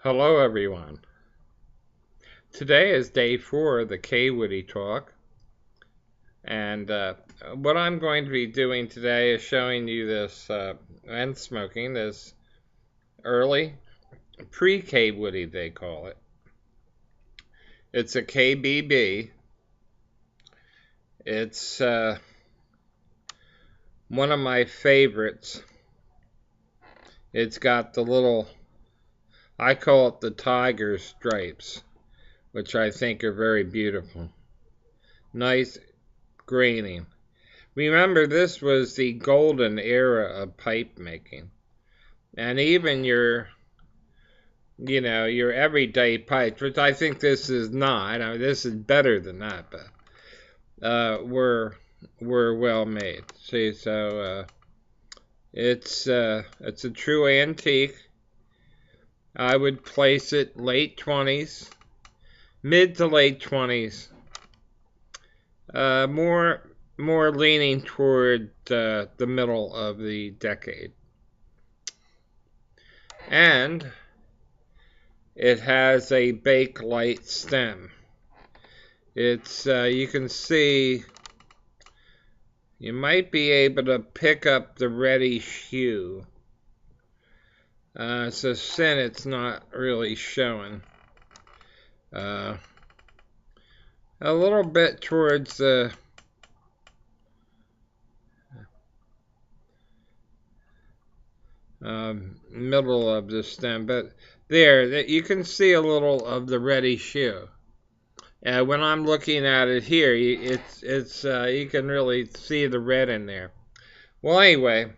Hello everyone. Today is day 4 of the Kaywoodie talk, and what I'm going to be doing today is showing you this and smoking this early pre-Kaywoodie, they call it. It's a KBB. It's one of my favorites. It's got the little, I call it the tiger stripes, which I think are very beautiful. Nice graining. Remember, this was the golden era of pipe making. And even your everyday pipes, which I think this is not. I mean, this is better than that, but were well made. See, so it's a true antique. I would place it late 20s, mid to late 20s. More leaning toward the middle of the decade. And it has a bakelite stem. It's, you can see, you might be able to pick up the reddish hue. So sin it's not really showing. A little bit towards the middle of the stem, but there, you can see a little of the reddish hue. When I'm looking at it here, you can really see the red in there. Well, anyway,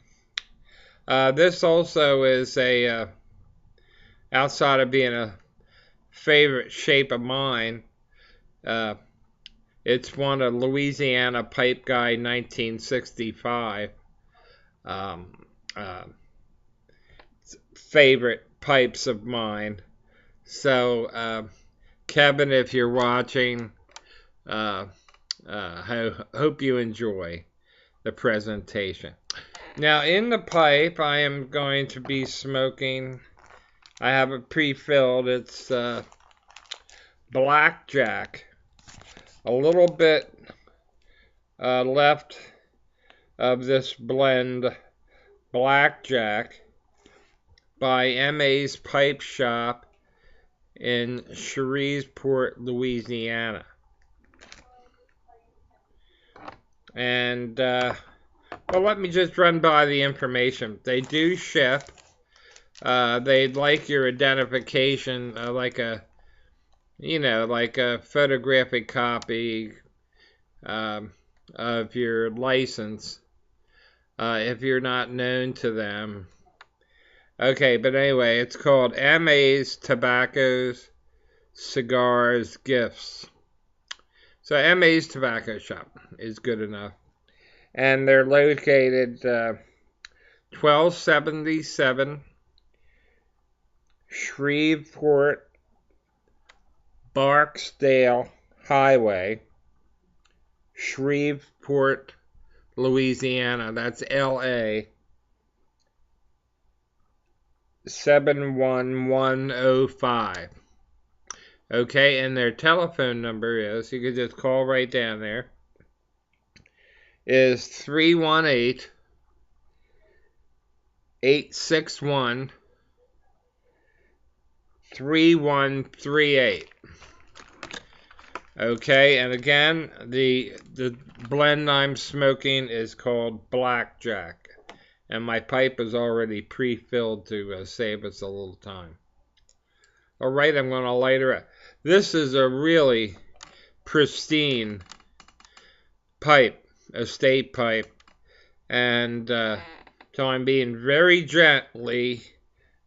this also is a outside of being a favorite shape of mine. It's one of Louisiana Pipe Guy 1965. Favorite pipes of mine. So, Kevin, if you're watching, I hope you enjoy the presentation. Now, in the pipe, I am going to be smoking. I have it pre-filled. It's Blackjack. A little bit left of this blend, Blackjack, by M.A.'s Pipe Shop in Shreveport, Louisiana. And, well, let me just run by the information. They do ship. They'd like your identification, like a photographic copy of your license, if you're not known to them. Okay, but anyway, it's called M.A.'s Tobaccos, Cigars, Gifts. So M.A.'s Tobacco Shop is good enough. And they're located 1277 Shreveport Barksdale Highway, Shreveport, Louisiana. That's L.A. 71105. Okay, and their telephone number is, you can just call right down there, is 318-861-3138. Okay, and again, the blend I'm smoking is called Blackjack. And my pipe is already pre-filled to save us a little time. All right, I'm going to light her up. This is a really pristine pipe, estate pipe. And so I'm being very gently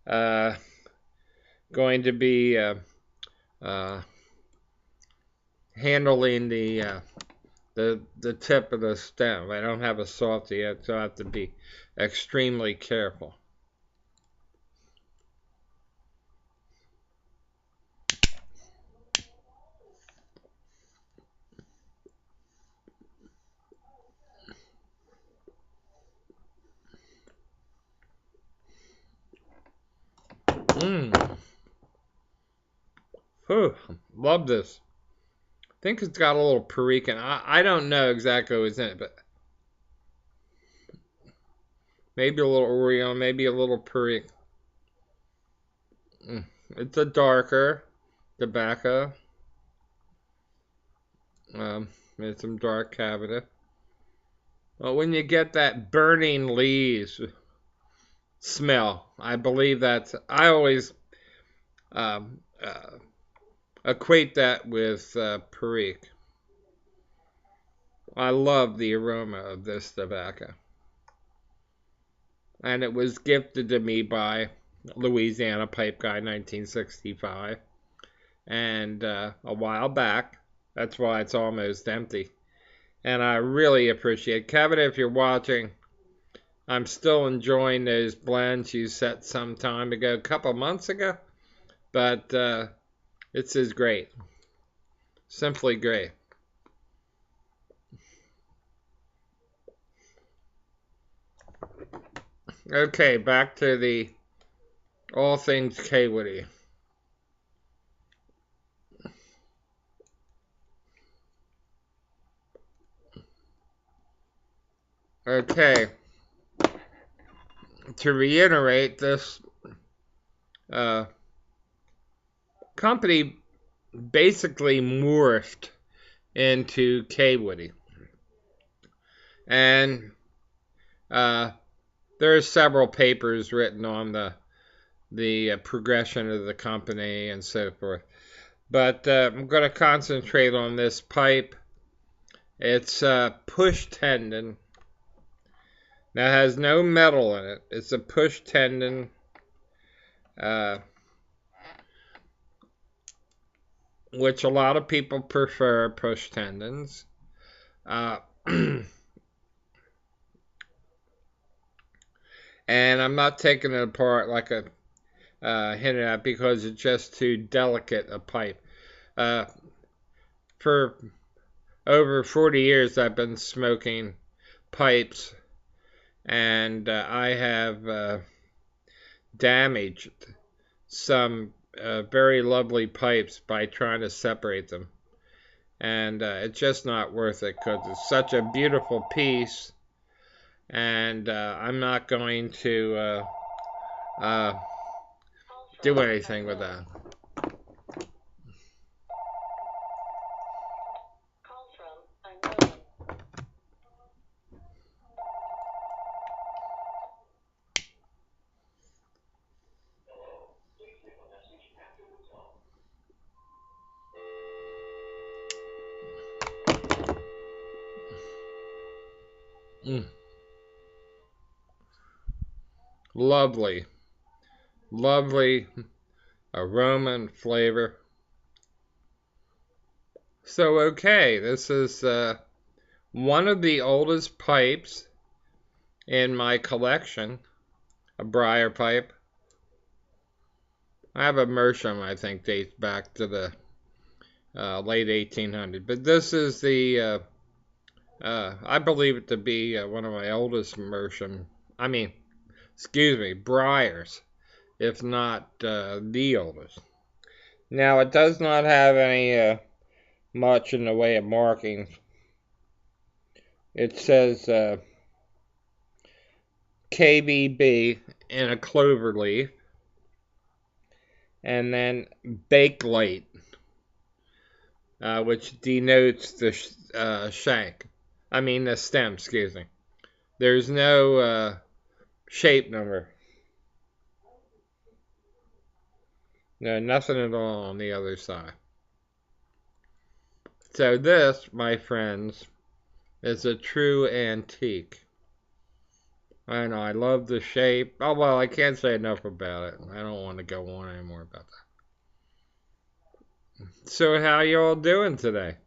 going to be handling the tip of the stem. I don't have a softy yet, so I have to be extremely careful. Whew, love this. I think it's got a little perique. I don't know exactly what's in it, but maybe a little Oreo, maybe a little perique. It's a darker tobacco. There's some dark cavity. Well, when you get that burning leaves smell, I believe that's. I always um, uh, equate that with perique. I love the aroma of this tobacco. And it was gifted to me by Louisiana Pipe Guy 1965. And a while back, that's why it's almost empty. And I really appreciate it. Kevin, if you're watching, I'm still enjoying those blends you set some time ago, a couple months ago. But this is great. Simply great. Okay, back to the all things Kaywoodie. Okay, to reiterate, this uh, company basically morphed into Kaywoodie. And there are several papers written on the progression of the company and so forth. But I'm going to concentrate on this pipe. It's push tendon. Now it has no metal in it. It's a push tendon. Which a lot of people prefer push tendons. And I'm not taking it apart like a hinted at because it's just too delicate a pipe. For over 40 years, I've been smoking pipes, and I have damaged some very lovely pipes by trying to separate them. And it's just not worth it because it's such a beautiful piece, and I'm not going to do anything with that. Lovely, lovely aroma and flavor. So, okay, this is one of the oldest pipes in my collection, a briar pipe. I have a Meerschaum, I think, dates back to the late 1800s. But this is the, I believe it to be one of my oldest Meerschaum. Excuse me, briars, if not the oldest. Now, it does not have any much in the way of markings. It says KBB in a clover leaf, and then Bakelite, which denotes the shank. The stem, excuse me. There's no shape number. No, nothing at all on the other side. So this, my friends, is a true antique. I know, I love the shape. Oh, well, I can't say enough about it. I don't want to go on anymore about that. So how you all doing today?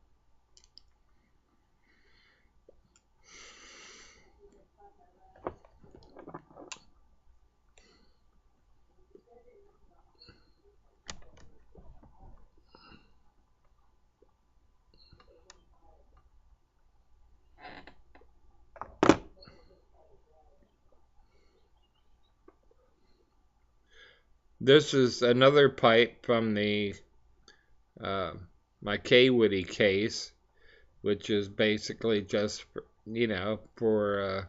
This is another pipe from the my Kaywoodie case, which is basically just for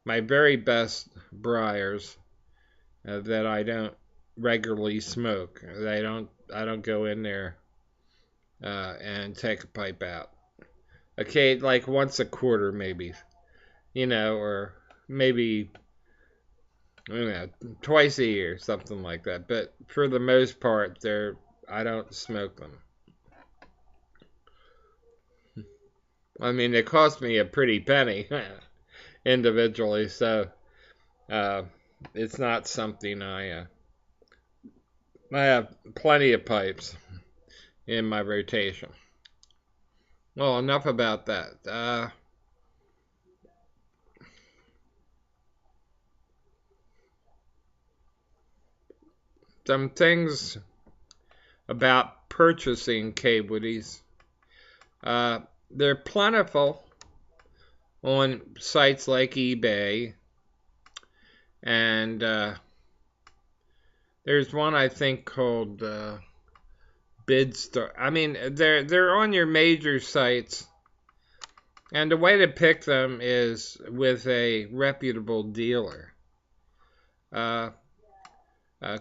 my very best briars that I don't regularly smoke. I don't go in there and take a pipe out. Okay, like once a quarter maybe, or maybe twice a year, something like that. But for the most part, I don't smoke them. I mean, it cost me a pretty penny individually, so uh, it's not something I have plenty of pipes in my rotation. Well, enough about that. Some things about purchasing Kaywoodies. They're plentiful on sites like eBay, and there's one I think called BidStar. I mean, they're on your major sites, and the way to pick them is with a reputable dealer.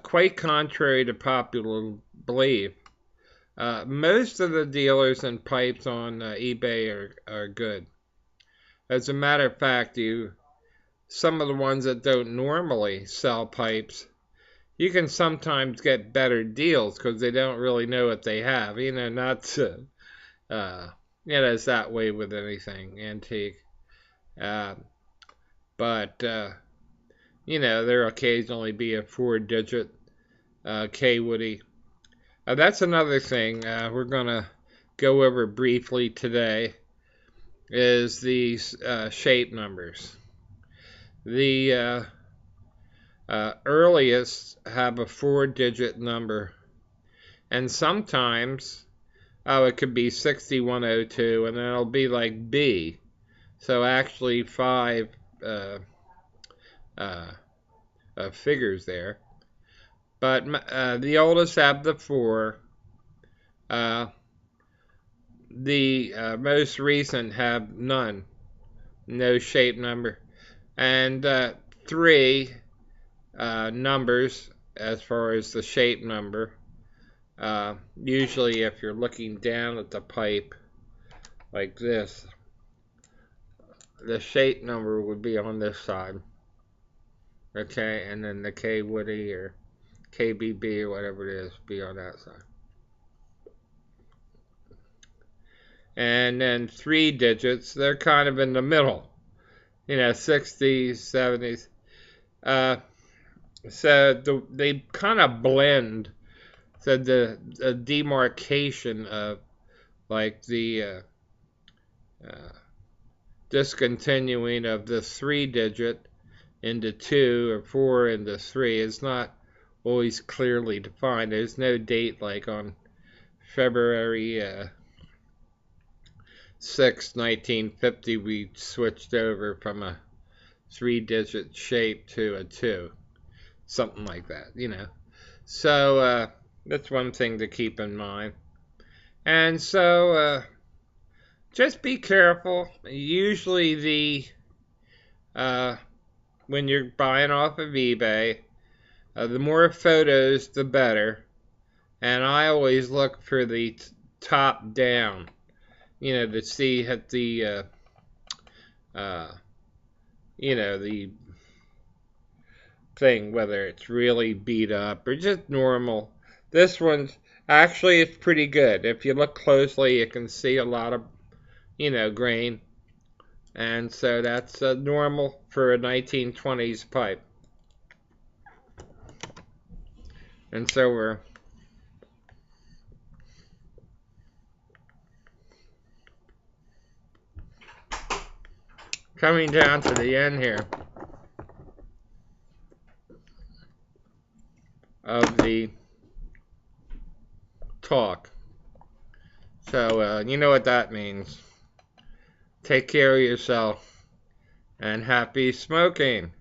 Quite contrary to popular belief, most of the dealers and pipes on eBay are good. As a matter of fact, some of the ones that don't normally sell pipes, you can sometimes get better deals because they don't really know what they have. Not to, it's that way with anything antique. But there'll occasionally be a 4-digit Kaywoodie. That's another thing we're going to go over briefly today is the shape numbers. The earliest have a 4-digit number, and sometimes it could be 6102, and then it'll be like B. So actually 5 figures there. But the oldest have the 4. The most recent have none. No shape number. And 3 numbers as far as the shape number. Usually if you're looking down at the pipe like this, the shape number would be on this side. Okay, and then the Kaywoodie or KBB or whatever it is be on that side. And then 3 digits, they're kind of in the middle. 60s, 70s. So they kind of blend. So the demarcation of like the discontinuing of the 3-digit into 2 or 4 into 3 is not always clearly defined. There's no date like on February 6, 1950, we switched over from a 3-digit shape to a 2. Something like that, So that's one thing to keep in mind. And so just be careful. Usually when you're buying off of eBay, the more photos, the better. And I always look for the top down, to see at the, the thing, whether it's really beat up or just normal. This one's actually, it's pretty good. If you look closely, you can see a lot of, grain. And so that's normal for a 1920s pipe. And so we're coming down to the end here of the talk. So you know what that means. Take care of yourself and happy smoking.